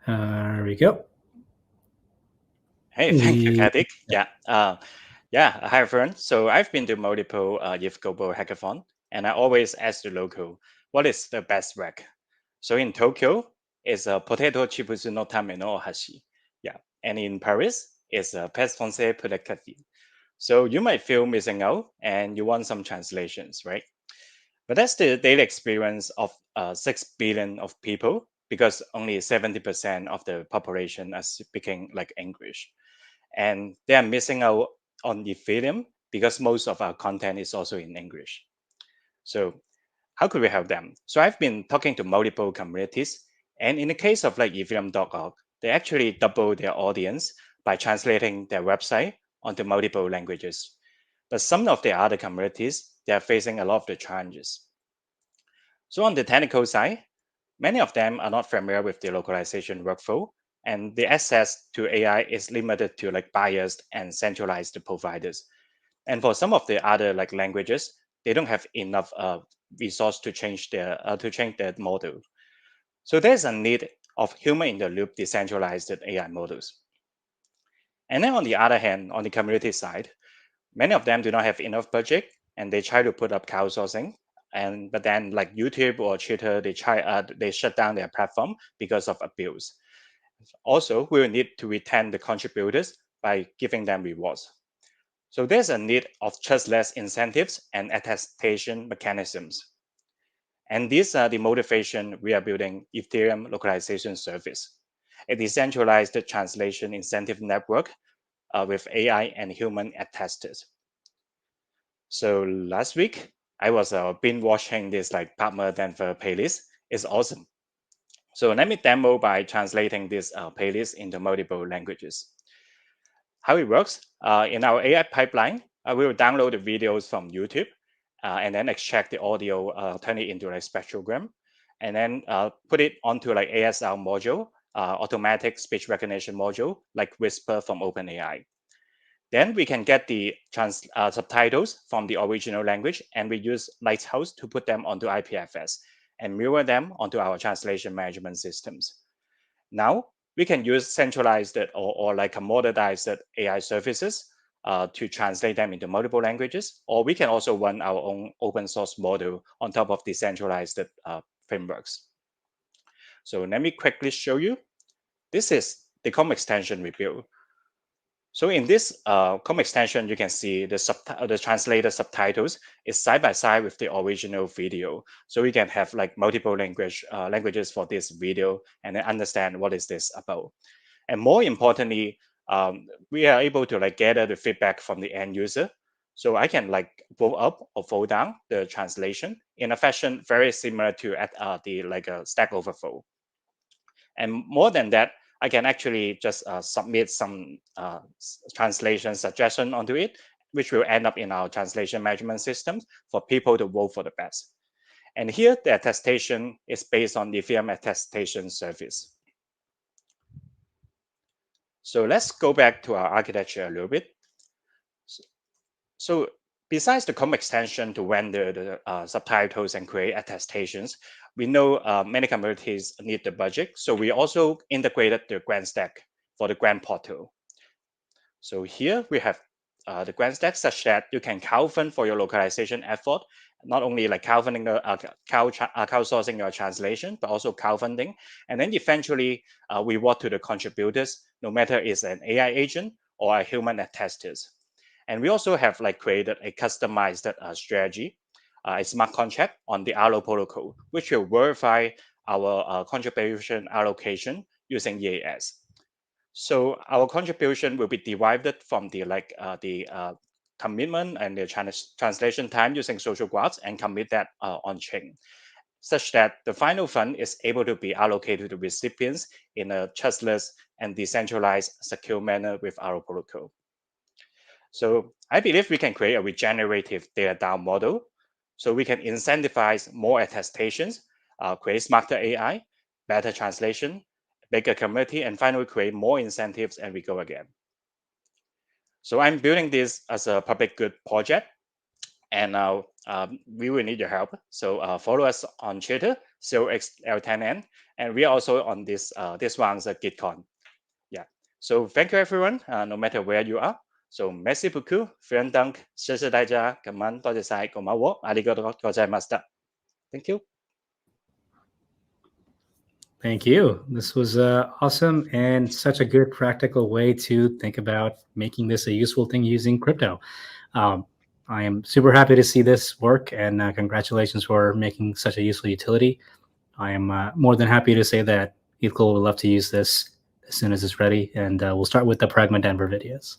There we go. Hey, thank you, We Katik. Yeah. Hi, everyone. So I've been to multiple Youth Global Hackathon, and I always ask the local, what is the best rack? So in Tokyo, it's a potato chipuzu no tame no ohashi. Yeah. And in Paris, it's a pes français pour le café. So you might feel missing out, and you want some translations, right? But that's the daily experience of 6 billion of people because only 70% of the population are speaking like English, and they are missing out on Ethereum because most of our content is also in English. So how could we help them? So I've been talking to multiple communities, and in the case of like Ethereum.org, they actually double their audience by translating their website onto multiple languages. But some of the other communities, they are facing a lot of the challenges. So on the technical side, many of them are not familiar with the localization workflow, and the access to AI is limited to like biased and centralized providers. And for some of the other like languages, they don't have enough resource to change their model. So there's a need of human in the loop decentralized AI models. And then on the other hand, on the community side, many of them do not have enough budget, and they try to put up crowdsourcing, and but then like YouTube or Twitter, they shut down their platform because of abuse. Also, we will need to retain the contributors by giving them rewards. So there's a need of trustless incentives and attestation mechanisms. And these are the motivation we are building Ethereum localization service, a decentralized translation incentive network with AI and human attesters. So last week, I was been watching this like Padma Denver playlist. It's awesome. So let me demo by translating this playlist into multiple languages. How it works in our AI pipeline, we will download the videos from YouTube and then extract the audio, turn it into a spectrogram, and then put it onto like ASL module, automatic speech recognition module, like Whisper from OpenAI. Then we can get the subtitles from the original language, and we use Lighthouse to put them onto IPFS and mirror them onto our translation management systems. Now we can use centralized or like a modernized AI services to translate them into multiple languages, or we can also run our own open source model on top of decentralized frameworks. So let me quickly show you. This is the COM extension we built. So in this COM extension, you can see the translated subtitles is side by side with the original video. So we can have like multiple languages for this video and then understand what is this about. And more importantly, we are able to like gather the feedback from the end user. So I can like vote up or vote down the translation in a fashion very similar to at the like a Stack Overflow. And more than that, I can actually just submit some translation suggestion onto it, which will end up in our translation management systems for people to vote for the best. And here, the attestation is based on the Ethereum attestation service. So let's go back to our architecture a little bit. So besides the COM extension to render the subtitles and create attestations, we know many communities need the budget. So we also integrated the grant stack for the grant portal. So here we have the grant stack such that you can crowdfund for your localization effort, not only like crowdsourcing your translation, but also crowdfunding. And then eventually reward to the contributors, no matter it's an AI agent or a human attesters. And we also have like created a customized strategy, a smart contract on the Allo protocol, which will verify our contribution allocation using EAS. So our contribution will be derived from the commitment and the translation time using social graphs and commit that on chain, such that the final fund is able to be allocated to recipients in a trustless and decentralized, secure manner with our protocol. So I believe we can create a regenerative data DAO model, so we can incentivize more attestations, create smarter AI, better translation, bigger community, and finally create more incentives, and we go again. So I'm building this as a public good project, and we will need your help. So follow us on Twitter, So XL10N, and we are also on this one's GitCon. Yeah. So thank you everyone, no matter where you are. So merci beaucoup, vielen Dank, 谢谢大家，感恩多谢晒，こんばんは、ありがとうございました。Thank you. Thank you. This was awesome and such a good practical way to think about making this a useful thing using crypto. I am super happy to see this work, and congratulations for making such a useful utility. I am more than happy to say that ETHCO would love to use this as soon as it's ready, and we'll start with the Pragma Denver videos.